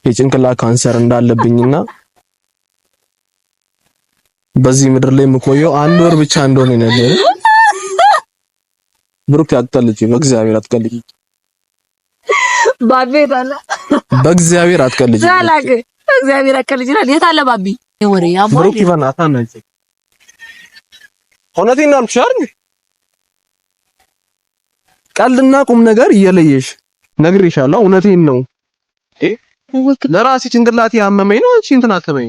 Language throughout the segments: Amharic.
የጭንቅላት ካንሰር እንዳለብኝና በዚህ ምድር ላይ የምቆየው 1 ወር ብቻ እንደሆነ ነገር ብሩክ አትቀልጂ፣ በእግዚአብሔር አትቀልጂ፣ ባቢ ታላ በእግዚአብሔር አትቀልጂ፣ ዛላገ እግዚአብሔር አትቀልጂ ይላል። የት አለ ባቢ? ወሬ ያሟል ብሩክ ይበናታ ነኝ። እውነቴን ነው አልኩሽ አይደል? ቀልድና ቁም ነገር እየለየሽ ነግሬሻለሁ። እውነቴን ነው። ለራሴ ጭንቅላቴ ያመመኝ ነው። እሺ እንትን አትበይ።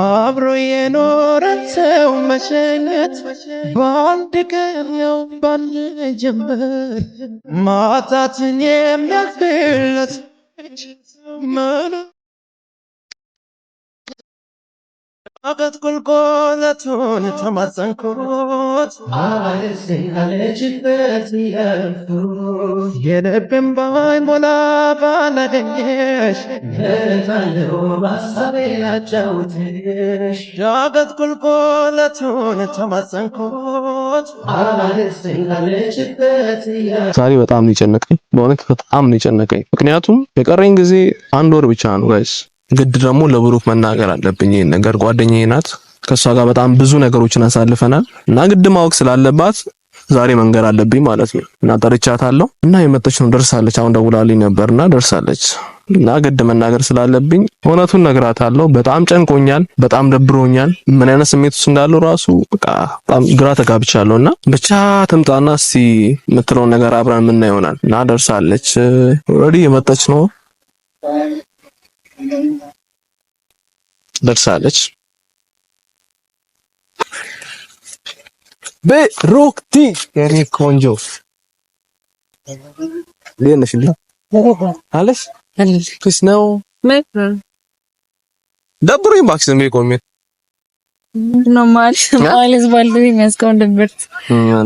አብሮ የኖረ ሰው መሸኘት በአንድ ቀን ነው ባልጀምር ማታትን የሚያልፍለት አቀት ቁልቁለቱን ተማጸንኩት አለችበት ያልኩ የልቤን ባይሞላ ባላገኘሽ ታለው ባሳቤ አጫውትሽ አቀት ቁልቁለቱን ተማጸንኩት አለችበት ያልኩ። ዛሬ በጣም ነው የጨነቀኝ፣ በእውነት በጣም ነው የጨነቀኝ። ምክንያቱም የቀረኝ ጊዜ 1 ወር ብቻ ነው ጋይስ። ግድ ደግሞ ለብሩክ መናገር አለብኝ ይሄን ነገር። ጓደኛዬ ናት፣ ከሷ ጋር በጣም ብዙ ነገሮችን አሳልፈናል እና ግድ ማወቅ ስላለባት ዛሬ መንገር አለብኝ ማለት ነው። እና ጠርቻታለሁ እና የመጣች ነው፣ ደርሳለች። አሁን ደውላልኝ ነበርና ደርሳለች እና ግድ መናገር ስላለብኝ እውነቱን ነግራታለሁ። በጣም ጨንቆኛል፣ በጣም ደብሮኛል። ምን አይነት ስሜት ውስጥ እንዳለው ራሱ በቃ በጣም ግራ ተጋብቻለሁና ብቻ ትምጣና እስቲ የምትለውን ነገር አብረን የምናየው ይሆናል። እና ደርሳለች፣ ኦልሬዲ የመጣች ነው፣ ደርሳለች። በሮክቲ የኔ ቆንጆ ለነሽ አለሽ ክስ ነው ደብሮኝ ባክስ ነው ቆሜ ነው ማለት ባልደኝ የሚያስቀውን ድብርት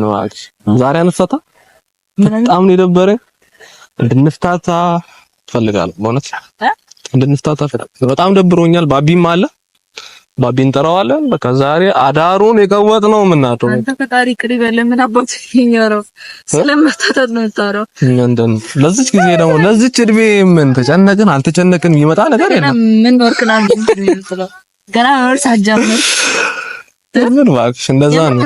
ነው አክሽ ዛሬ አንፈታ በጣም ነው የደበረ እንድንፍታታ ፈልጋለሁ በእውነት እንድንፍታታ በጣም ደብሮኛል። ባቢም አለ፣ ባቢን ጠራዋለን። በቃ ዛሬ አዳሩን የቀወጥ ነው የምናደው። አንተ ፈጣሪ ቅሪ በለምን አባት ይኛረው ስለመታታት ነው ታረው እንደን ለዚች ጊዜ ደግሞ ለዚች እድሜ ምን ተጨነቅን አልተጨነቅን ይመጣ ነገር የለም። ምን ወርክና እንትን ገና ወርስ አጃምር ምን እባክሽ እንደዛ ነው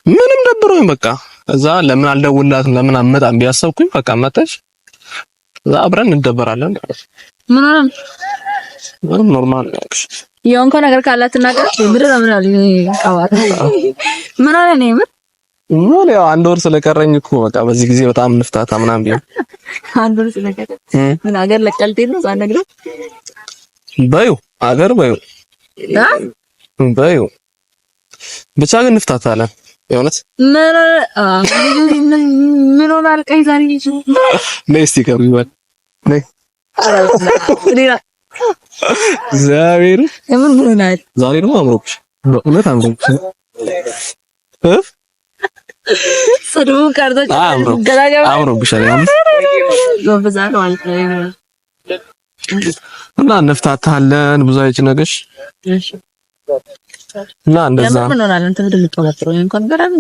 ምንም ደብሮኝ በቃ እዛ ለምን አልደውላትም ለምን አመጣም ቢያሰብኩኝ በቃ መጣች እዛ አብረን እንደበራለን። ምን ሆነ ምንም ኖርማል ነው። የሆንከ ነገር ካላት ነገር ምድር ምን አለ ቀዋት ምን ሆነ ነው ምን ያው 1 ወር ስለቀረኝ እኮ በቃ በዚህ ጊዜ በጣም ንፍታታ ምናምን ቢሆን 1 ወር ስለቀረ ምን አገር ለቀልቴ ነው ዛን ነገር ባዩ አገር ባዩ ባዩ ብቻ ግን ንፍታታ አለ የሆነት ምን ሆነ አልቀይ ዛሬ ይዙ ነስቲ ከሪባል ነይ ዛሬ የምን ሆነናል ዛሬ ደግሞ አምሮብሽ በእውነት አምሮብሽ ሰዱ ካርዶች አምሮብሽ አይደል ጎበዛል ማለት ነው እና እንፍታታለን ብዙ አይጭነቅሽ እና እንደዛ ምን ሆነናል እንትን እንደምትቆጣጥረው እንኳን ገራም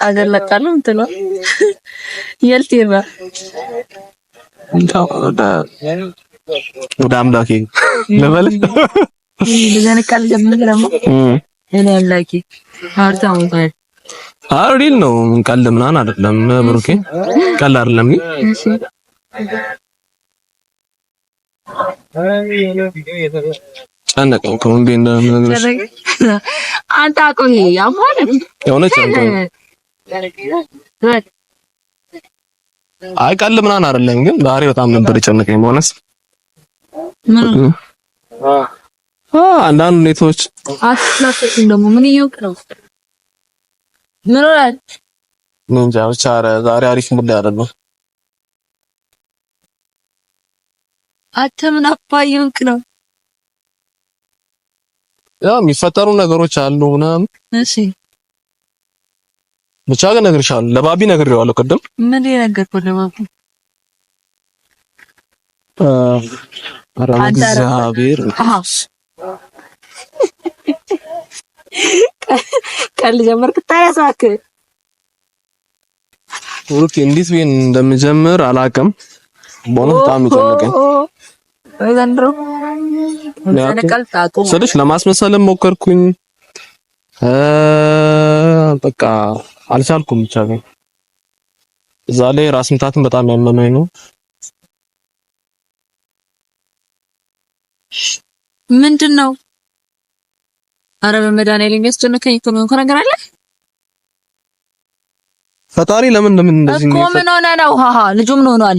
አገር ለቃሉ እንትን ነው የልቲባ ወደ አምላኬ ለበል ለዘን ቃል ጀምረም እኔ አምላኬ አርታው ታይ አሪል ነው ቃል ምናምን አይደለም ብሩኬ ቃል አይደለም እሺ ጨነቀኝ ከወንዴ እንደነገርሽ አንተ አቆይ ያሟል የሆነ ጨንቆኝ አይ ቃል ምናምን አይደለም ግን ዛሬ በጣም ነበር የጨነቀኝ በእውነት አንዳንድ ሁኔታዎች አስላፈኝ ደግሞ ምን ይወቅ ነው ምን ወራል እንጃ ብቻ ዛሬ አሪፍ ሙድ አይደለም አተምን አባይውቅ ነው ያው የሚፈጠሩ ነገሮች አሉ ምናምን እሺ ብቻ ግን እነግርሻለሁ ለባቢ ነግሬዋለሁ ቅድም ምን ይነገርኩ ለባቢ እግዚአብሔር ቀል ጀመርክ ታያሳክ ሩክ እንዴት ቢን እንደምጀምር አላውቅም በእውነት በጣም ይጨነቀኝ ዘንድሮ ስልሽ ለማስመሰልም ሞከርኩኝ በቃ አልቻልኩም ብቻ ግን እዛ ላይ ራስ ምታትን በጣም ያመመኝ ነው ምንድነው አረ በመድኃኒዓለም የሚያስጨንቀኝ እኮ ነገር አለ ፈጣሪ ለምን እንደዚህ ነው ምን ሆነ ነው ሃሃ ልጁ ምን ሆኗል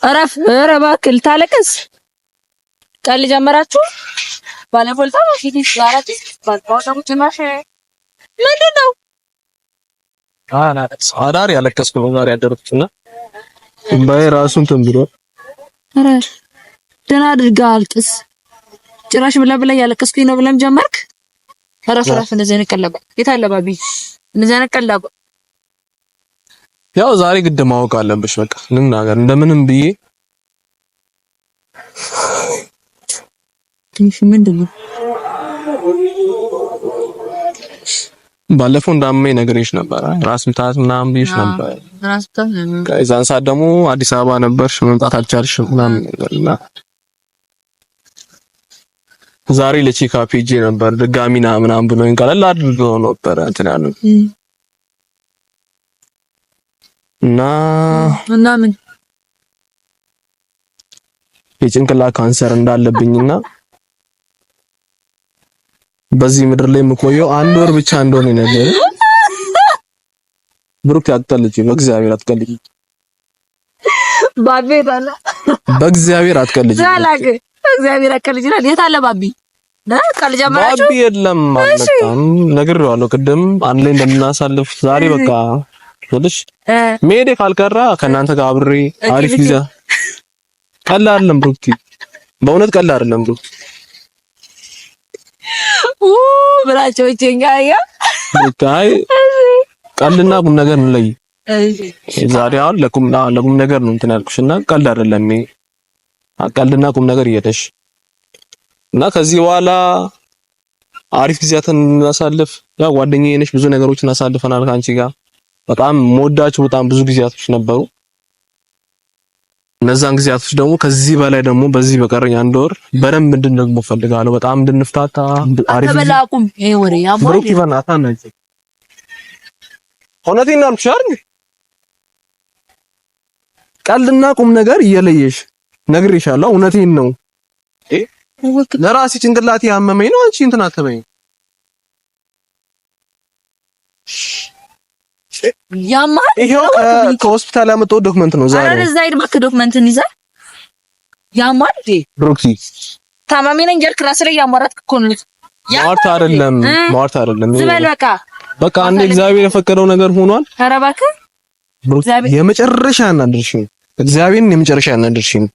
አረፍ ኧረ እባክህ ታለቅስ ቀል ጀመራችሁ ባለፎልታ ፊትሽ ዛራቲ ባልባው ጭናሽ ምንድነው አዳር ያለቀስኩ ነው ዛሬ ያደረኩትና እምባዬ ራሱን ተንብሮ አረ ደና አድርጋ አልቅስ ጭራሽ ብላ ያለቀስኩኝ ነው ብለም ጀመርክ አረፍ እንደዚህ አይነት ቀለባ የታለ ባቢ እንደዚህ አይነት ቀለባ ያው ዛሬ ግድ ማወቅ አለብሽ በቃ ልናገር እንደምንም ብዬ ትንሽ ምንድነው ባለፈው እንዳመመኝ ነገርሽ ነበር ራስ ምታት ምናምን ብዬሽ ነበር ራስ ምታት ከዛን ሰዓት ደግሞ አዲስ አበባ ነበርሽ መምጣት አልቻልሽም ምናምን ነገርና ዛሬ ለቼክአፕ ሄጄ ነበር ድጋሚና ምናምን ብሎኝ ቀለል አድርገው ነበር እንትን ያለው እና ምን የጭንቅላት ካንሰር እንዳለብኝና በዚህ ምድር ላይ የምቆየው 1 ወር ብቻ እንደሆነ ነገር ብሩክ ያጥልጂ በእግዚአብሔር አትቀልጂ ባቢ ታላ በእግዚአብሔር አትቀልጂ ዛላገ እግዚአብሔር አትቀልጂ ይላል የታለ ባቢ ቀል ጀመራችሁ ባቢ የለም አልመጣም ነግሬዋለሁ ቅድም አንድ ላይ እንደምናሳልፍ ዛሬ በቃ ወልሽ ሜዴ ካልቀራ ከናንተ ጋር አብሬ አሪፍ ጊዜ ቀላል አይደለም ብሩክቲ በእውነት ቀላል አይደለም ብሩክ ብራቸው እቺንጋያ ብታይ ቀልና ቁም ነገር እንለይ ዛሬ አሁን ለቁም ነገር ነው እንትን ያልኩሽና ቀልድ አይደለም ቀልድና ቁም ነገር እየተሽ እና ከዚህ በኋላ አሪፍ ጊዜያትን እናሳልፍ ያው ጓደኛዬ ነሽ ብዙ ነገሮችን አሳልፈናል ካንቺ ጋር በጣም ሞዳችሁ በጣም ብዙ ጊዜያቶች ነበሩ እነዛን ጊዜያቶች ደግሞ ከዚህ በላይ ደግሞ በዚህ በቀረኝ 1 ወር በደንብ እንድንደግሞ ፈልጋለሁ በጣም እንድንፍታታ አሪፍ ተበላቁም ይሄ ወሬ ያማል ብሩክ ይበናታ ነኝ ሆነቴን ነው አልቻል ቀልድና ቁም ነገር እየለየሽ ነግሬሻለሁ እውነቴን ነው ለራሴ ጭንቅላቴ ያመመኝ ነው አንቺ እንትን አትበይኝ ያማል ይሄው ከሆስፒታል ያመጣው ዶክመንት ነው ዛሬ አረ ዛይድ ባክ ዶክመንትን ይዛ ያማል ብሩክሲ ታማሚ ነኝ ጀርክ ራስ ላይ ያማራት እኮ ነው ማርታ አይደለም ዝበል በቃ አንዴ እግዚአብሔር የፈቀደው ነገር ሆኗል ኧረ እባክህ የመጨረሻ እናድርሽኝ እግዚአብሔርን የመጨረሻ እናድርሽኝ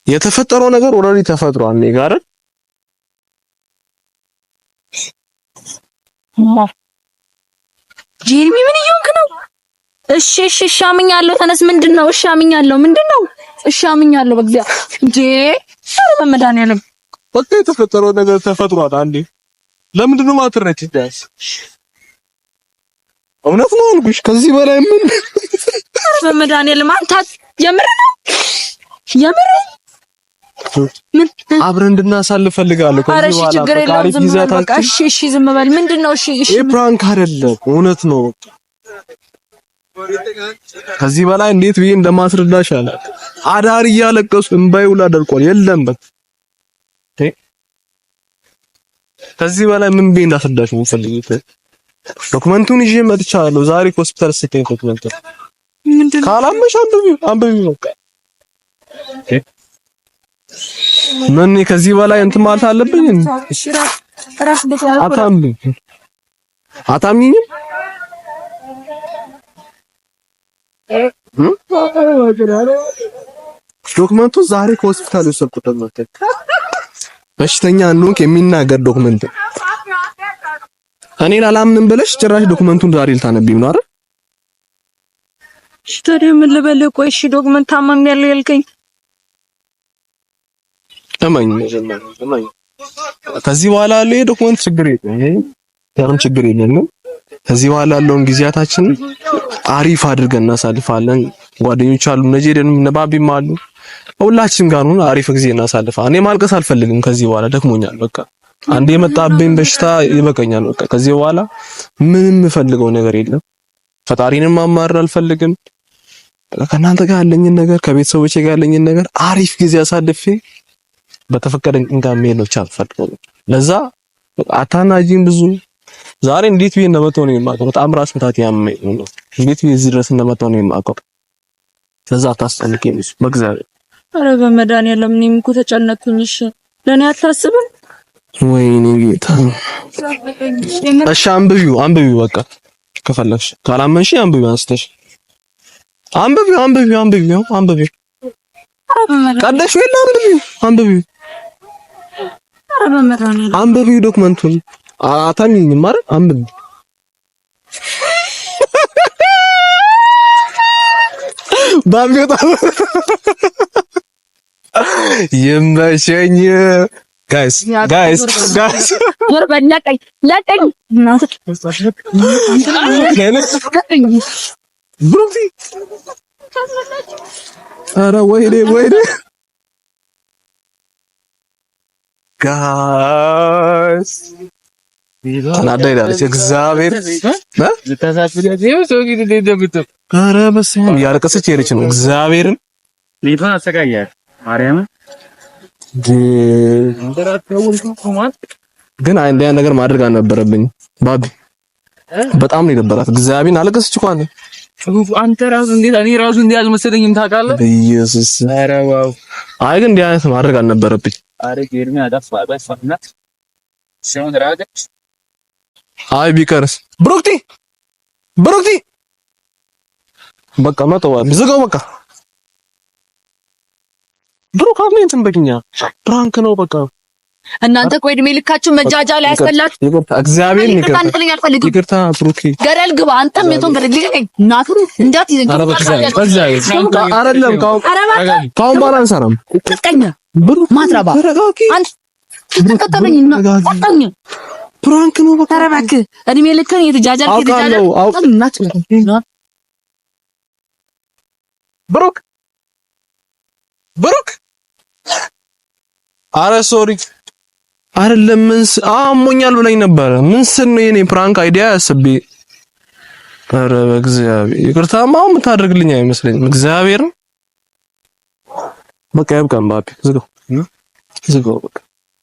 የተፈጠረው ነገር ኦልሬዲ ተፈጥሯል እኔ ጋር ጄሪሚ ምን እየሆንክ ነው እሺ አምኛለሁ ተነስ ምንድነው እሺ አምኛለሁ ምንድነው እሺ አምኛለሁ በእግዚአብሔር እንዴ በመድኃኒዓለም በቃ የተፈጠረው ነገር ተፈጥሯል አንዴ ለምንድነው ማትረጭ ዳስ እውነት ነው አልኩሽ ከዚህ በላይ ምን በመድኃኒዓለም አንተ የምር አብረን እንድናሳልፍ ፈልጋለሁ ከዚህ በኋላ በቃሪ ጊዜያታችን እሺ ዝም በል ምንድነው እሺ ፕራንክ አይደለም እውነት ነው ከዚህ በላይ እንዴት ብዬ እንደማስረዳሽ አለ አዳር እያለቀሱ እንባይ ውላ ደርቋል የለም በቃ ከዚህ በላይ ምን ብዬ እንዳስረዳሽ ነው ፈልጊት ዶክመንቱን ይዤ መጥቻለሁ ዛሬ ሆስፒታል ስቴኝ ዶክመንት ምንድነው ካላመሽ አንብቢ በቃ ምን ከዚህ በላይ እንትን ማለት አለብኝ እሺ ራስ በተያዘ አታምኚኝ ዶክመንቱ ዛሬ ከሆስፒታል ወሰድኩት ዶክመንት በሽተኛ እንደሆንክ የሚናገር ዶክመንት እኔን አላምንም ብለሽ ጭራሽ ዶክመንቱን ዛሬ ልታነቢው ነው አይደል እሺ ታዲያ ምን ልበል ቆይ እሺ ዶክመንት ታማሚ ያለው ያልከኝ ተመኝ ከዚህ በኋላ ያለው የዶክመንት ችግር የለም ችግር የለም ከዚህ በኋላ ያለውን ጊዜያታችን አሪፍ አድርገን እናሳልፋለን ጓደኞች አሉ፣ ነጄደንም ነባቢም አሉ። ሁላችንም ጋር ነው አሪፍ ጊዜ እናሳልፋ። እኔ ማልቀስ አልፈልግም ከዚህ በኋላ ደክሞኛል። በቃ አንዴ የመጣብኝ በሽታ ይበቃኛል። በቃ ከዚህ በኋላ ምንም የምፈልገው ነገር የለም። ፈጣሪንም ማማረር አልፈልግም። ከእናንተ ጋር ያለኝን ነገር ከቤተሰቦቼ ጋር ያለኝን ነገር አሪፍ ጊዜ አሳልፌ በተፈቀደኝ ጋር መሄድ ነው ቻልፈልኩ። ለዛ አታናጂም ብዙ ዛሬ እንዴት ብዬ እንደመጣሁ ነው የማውቀው። በጣም ራስ ምታት ያመኝ ነው። እንዴት ብዬ እዚህ ድረስ እንደመጣሁ ነው የማውቀው። ለዛ አታስጨንቂኝ በእግዚአብሔር። ኧረ በመድኃኒዓለም እኔም እኮ ተጨነቅኩኝ። እሺ ለኔ አታስብም? ወይኔ ጌታ። እሺ አንብቢው በቃ ከፈለግሽ። ካላመንሽ አንብቢው አንስተሽ አንብቢው። ቀደሽ ወይ አንብቢው። ኧረ በመድኃኒዓለም አንብቢው ዶክመንቱን አታምኚኝም አይደል? አንብቢው። ባቢዮታ ይመቸኝ። ጋይስ ለቀኝ ኧረ ወይኔ ጋይስ ተናዳ ሄዳለች። እግዚአብሔር ኧረ በስመ አብ እያለቀሰች ሄደች ነው። እግዚአብሔርን ሊቷን አሰቃያል። ማርያምን ግን አንድ ነገር ማድረግ አልነበረብኝ። ባቢ በጣም ነው የደበራት። እግዚአብሔርን አለቀሰች እኮ አንተ ራሱ እንዴት እኔ ራሱ እንዴት አልመሰለኝም ታውቃለህ? ኢየሱስ ኧረ ዋው። አይ ግን እንዲህ አይነት ማድረግ አልነበረብኝ። አይ ቢቀርስ ብሩክቲ በቃ መተው ዝጋው በቃ ብሩክ አብኔ እንትን በግኛ ፕራንክ ነው በቃ። እናንተ ቆይ እድሜ ልካችሁ መጃጃ ላይ ያስፈላችሁ። እግዚአብሔር ይቅርታ ብሩክ ገደል ግባ። አንተም የቶን ገደል ልቀኝ እናቱ እንዳት ይዘን አይደለም ካሁን በኋላ አንሰራም። ቀኛ ብሩክ ማትረባ አንተ ተከተለኝና አጣኝ ፕራንክ ነው በቃ። ኧረ እባክህ እድሜ ልክህን የተጃጃልክ ብሩክ አረ ሶሪ አይደለም አሞኛል ብለኝ ነበረ። ምን ስል ነው የኔ ፕራንክ አይዲያ ያስቤ። ኧረ በእግዚአብሔር ይቅርታማ የምታደርግልኝ አይመስለኝም። እግዚአብሔር በቃ ያብቃን። ባቢ ዝጋው በቃ